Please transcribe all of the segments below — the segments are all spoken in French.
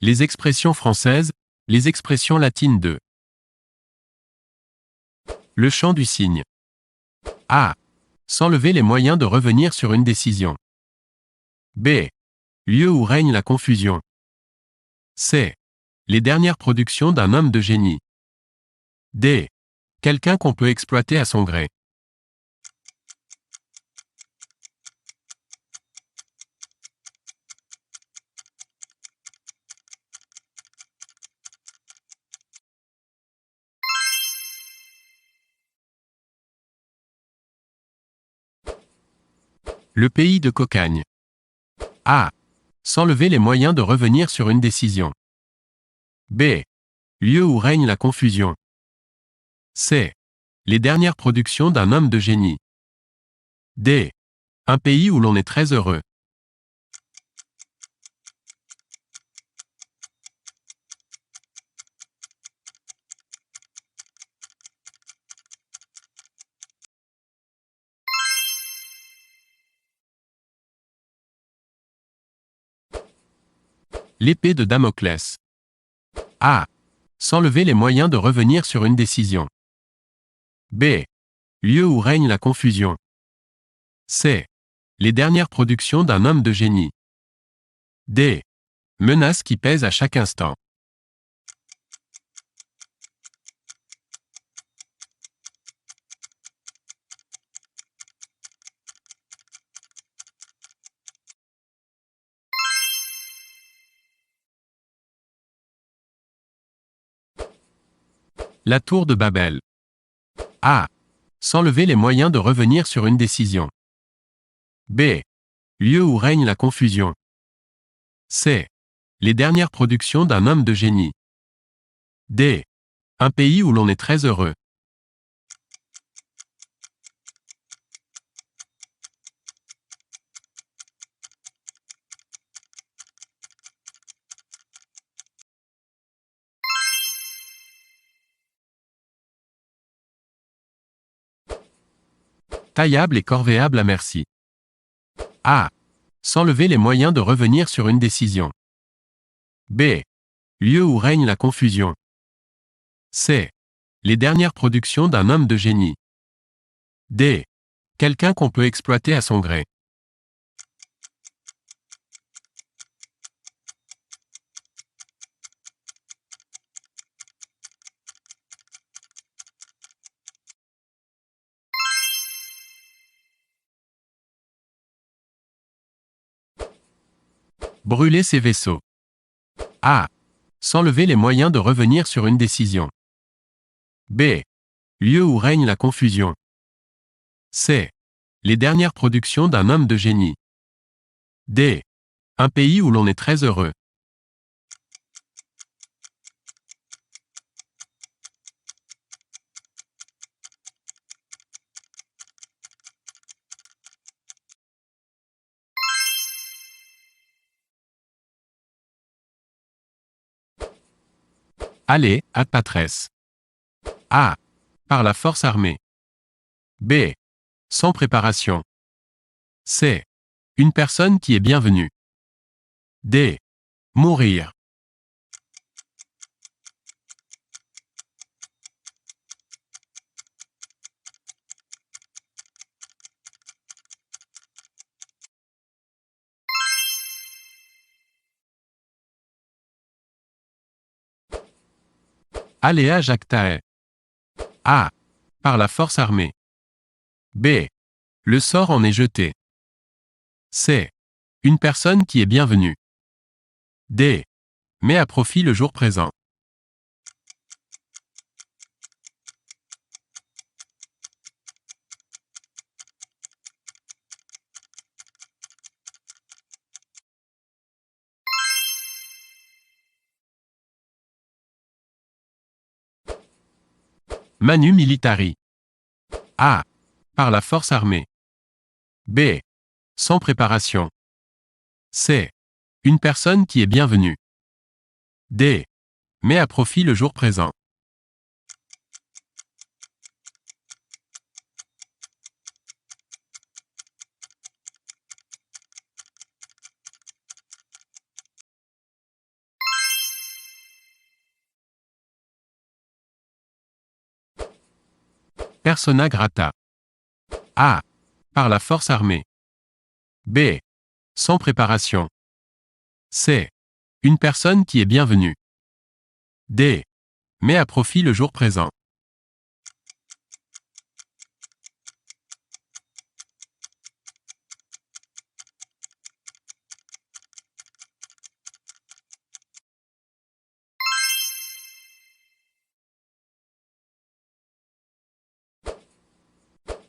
Les expressions françaises, les expressions latines de. Le champ du signe. A. S'enlever les moyens de revenir sur une décision. B. Lieu où règne la confusion. C. Les dernières productions d'un homme de génie. D. Quelqu'un qu'on peut exploiter à son gré. Le pays de Cocagne. A. S'enlever les moyens de revenir sur une décision. B. Lieu où règne la confusion. C. Les dernières productions d'un homme de génie. D. Un pays où l'on est très heureux. L'épée de Damoclès. A. S'enlever les moyens de revenir sur une décision. B. Lieu où règne la confusion. C. Les dernières productions d'un homme de génie. D. Menace qui pèse à chaque instant. La tour de Babel. A. S'enlever les moyens de revenir sur une décision. B. Lieu où règne la confusion. C. Les dernières productions d'un homme de génie. D. Un pays où l'on est très heureux. Taillable et corvéable à merci. A. S'enlever les moyens de revenir sur une décision. B. Lieu où règne la confusion. C. Les dernières productions d'un homme de génie. D. Quelqu'un qu'on peut exploiter à son gré. Brûler ses vaisseaux. A. S'enlever les moyens de revenir sur une décision. B. Lieu où règne la confusion. C. Les dernières productions d'un homme de génie. D. Un pays où l'on est très heureux. Aller, ad patresse. A. Par la force armée. B. Sans préparation. C. Une personne qui est bienvenue. D. Mourir. Aléa jactae. A. Par la force armée. B. Le sort en est jeté. C. Une personne qui est bienvenue. D. Met à profit le jour présent. Manu militari. A. Par la force armée. B. Sans préparation. C. Une personne qui est bienvenue. D. Met à profit le jour présent. persona grata. A. Par la force armée. B. Sans préparation. C. Une personne qui est bienvenue. D. Met à profit le jour présent.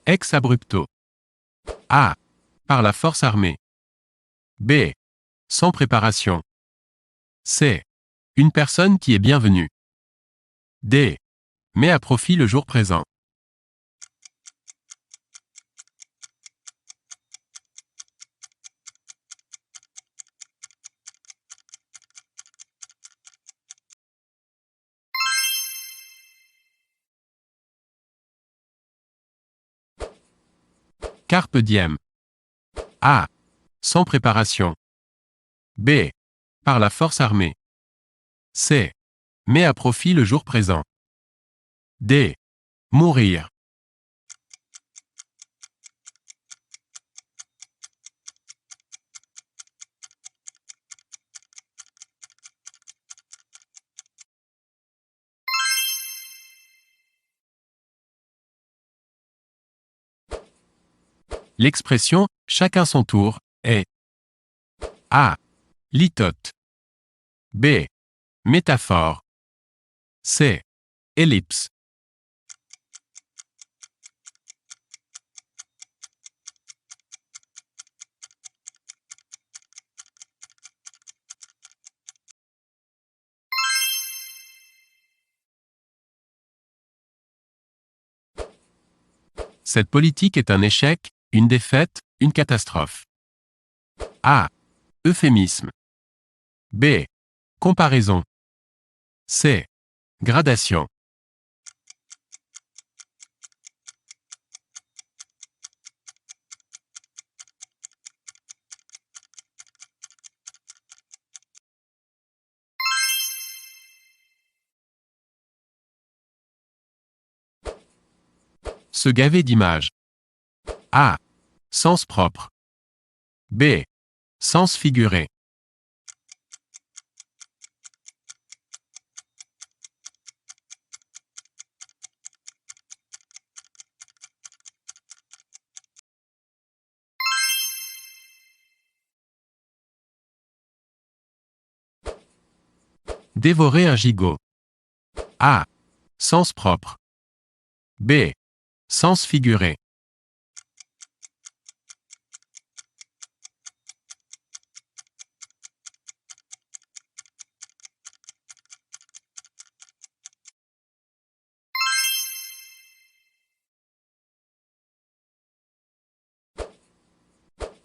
Ex abrupto. A. Par la force armée. B. Sans préparation. C. Une personne qui est bienvenue. D. Met à profit le jour présent. Carpe diem. A. Sans préparation. B. Par la force armée. C. Met à profit le jour présent. D. Mourir. L'expression « chacun son tour » est A. Litote. B. Métaphore. C. Ellipse. Cette politique est un échec, une défaite, une catastrophe. A. Euphémisme. B. Comparaison. C. Gradation. Se gaver d'images. A. Sens propre. B. Sens figuré. Dévorer un gigot. A. Sens propre. B. Sens figuré.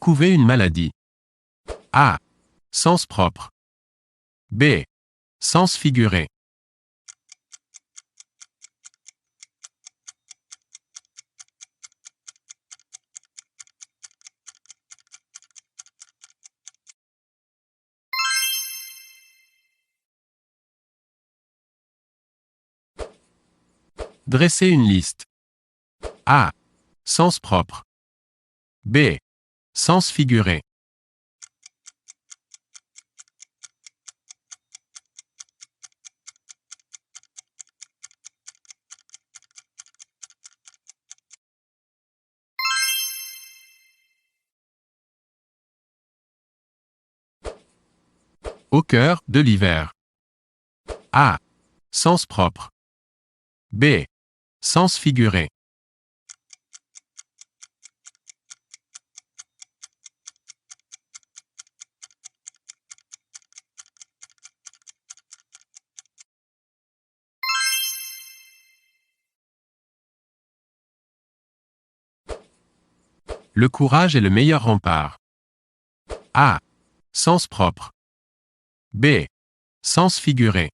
Couver une maladie. A. Sens propre. B. Sens figuré. Dresser une liste. A. Sens propre. B. Sens figuré. Au cœur de l'hiver. A. Sens propre. B. Sens figuré. Le courage est le meilleur rempart. A. Sens propre. B. Sens figuré.